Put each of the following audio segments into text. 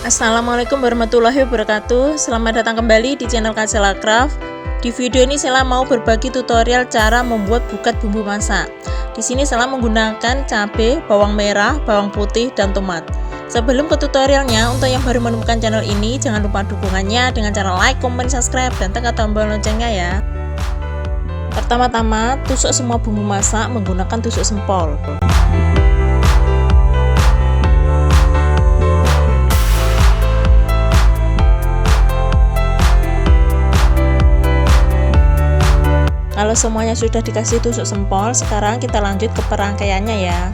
Assalamualaikum warahmatullahi wabarakatuh. Selamat datang kembali di channel CASELLA Craft. Di video ini Sela mau berbagi tutorial cara membuat buket bumbu masak. Di sini Sela menggunakan cabe, bawang merah, bawang putih, dan tomat. Sebelum ke tutorialnya, untuk yang baru menemukan channel ini, jangan lupa dukungannya dengan cara like, comment, subscribe, dan tekan tombol loncengnya ya. Pertama-tama, tusuk semua bumbu masak menggunakan tusuk sempol. Kalau semuanya sudah dikasih tusuk sempol, sekarang kita lanjut ke perangkaiannya ya.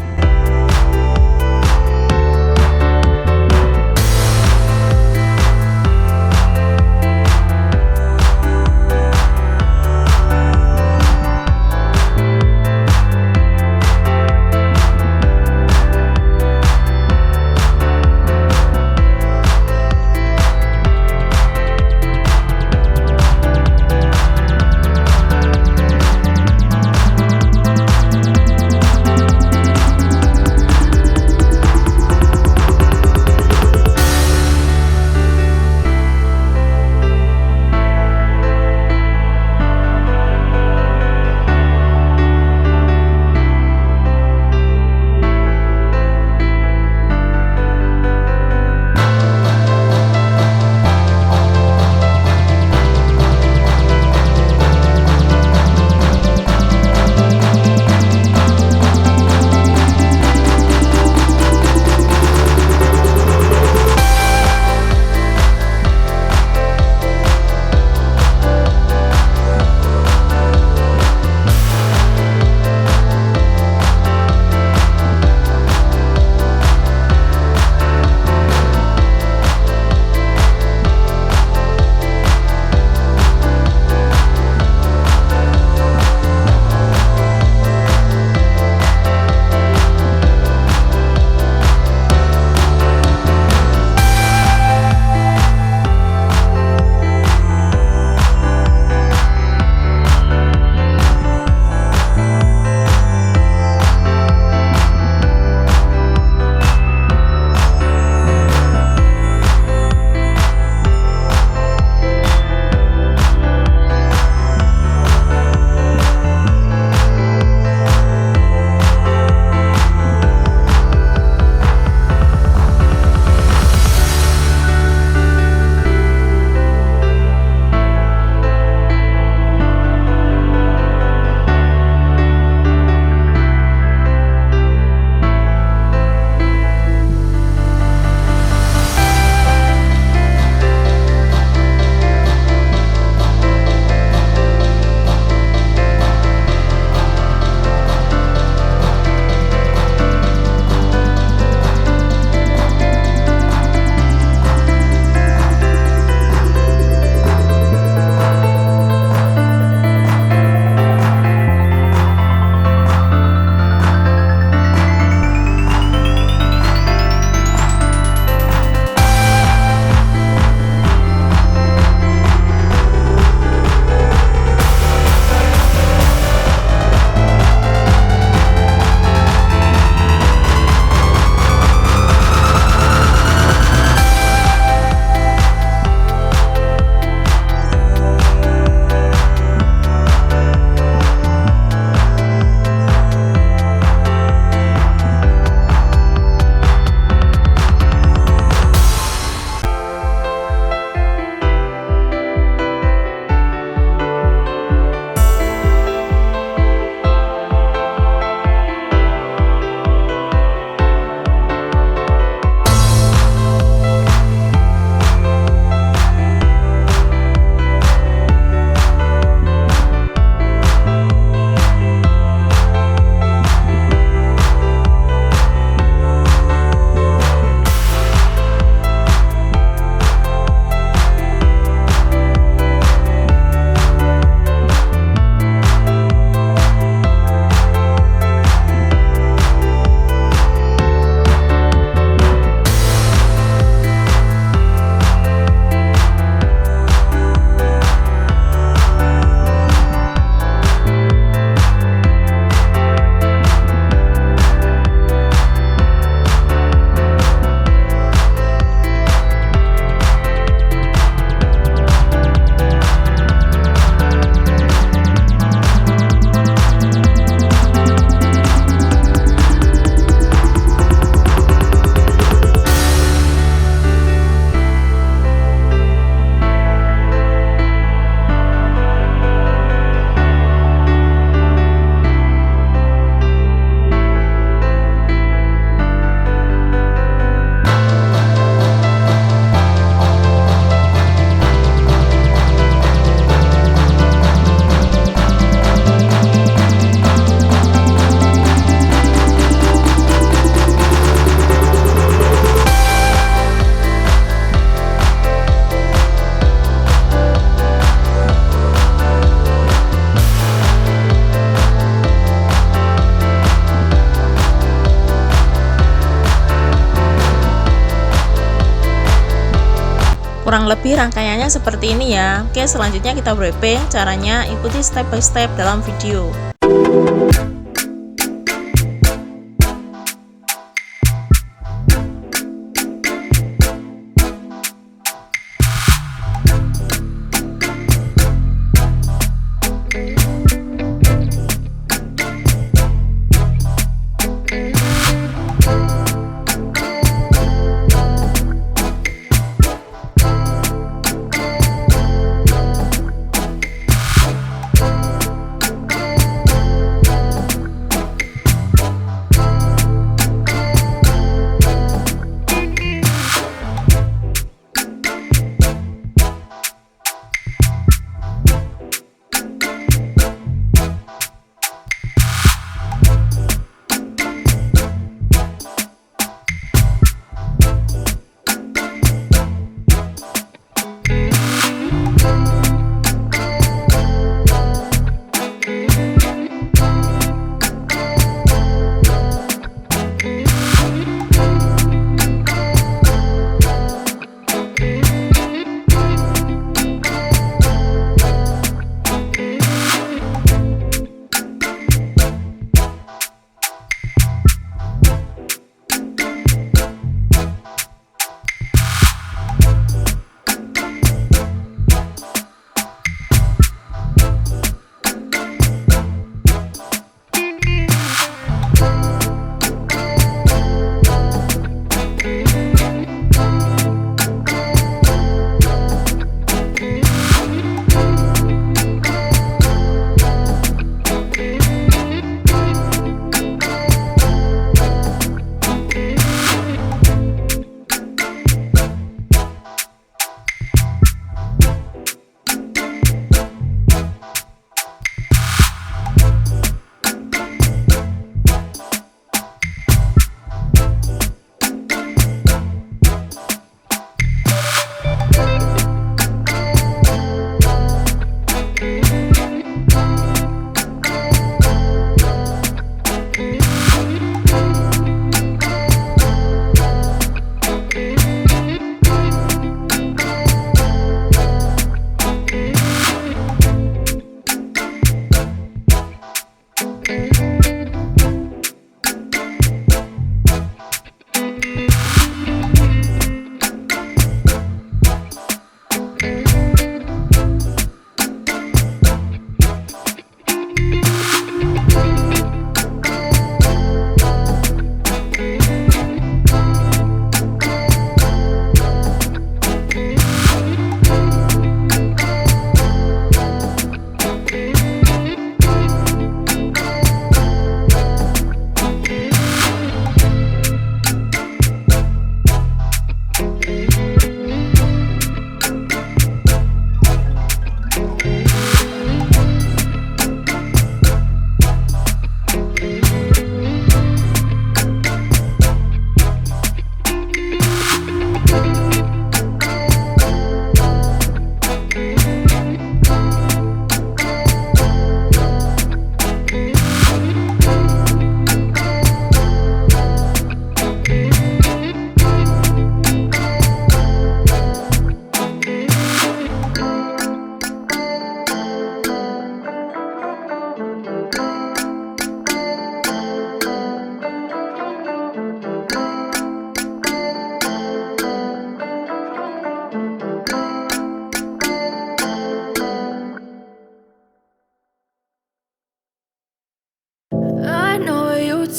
Kurang lebih rangkaiannya seperti ini ya. Oke, selanjutnya kita wrapping. Caranya ikuti step by step dalam video.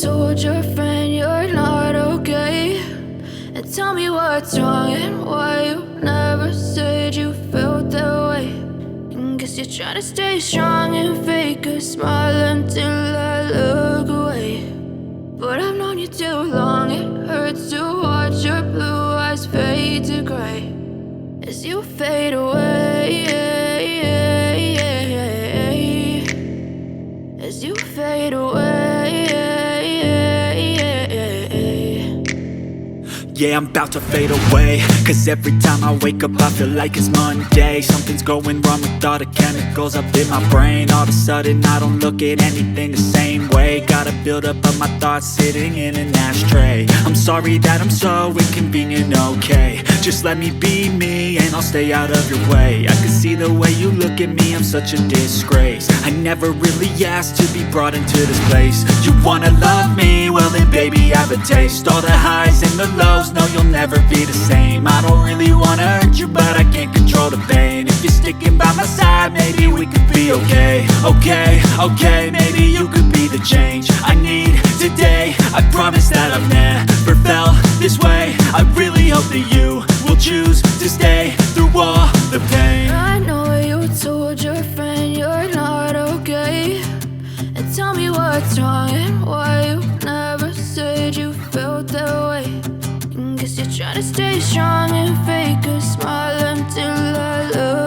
told your friend you're not okay, and tell me what's wrong and why you never said you felt that way. And guess you're trying to stay strong and fake a smile until I look away. But I've known you too long, it hurts to watch your blue eyes fade to gray as you fade away, as you fade away. Yeah, I'm about to fade away, cause every time I wake up I feel like it's Monday. Something's going wrong with all the chemicals up in my brain. All of a sudden I don't look at anything the same way. Gotta build up of my thoughts sitting in an ashtray. I'm sorry that I'm so inconvenient, okay. Just let me be me and I'll stay out of your way. I can see the way you look at me, I'm such a disgrace. I never really asked to be brought into this place. You wanna love me? Well then baby have a taste. All the highs and the lows, no you'll never be the same. I don't really wanna hurt you but I can't control the pain. If you're sticking by my side, maybe we could be okay. Okay, maybe you could be the change I need today. I promise that I've never felt this way. I really hope that you will choose to stay through all the pain. I know you told your friend you're not okay, and tell me what's wrong and why you never said you felt that way. And guess you're trying to stay strong and fake a smile until I love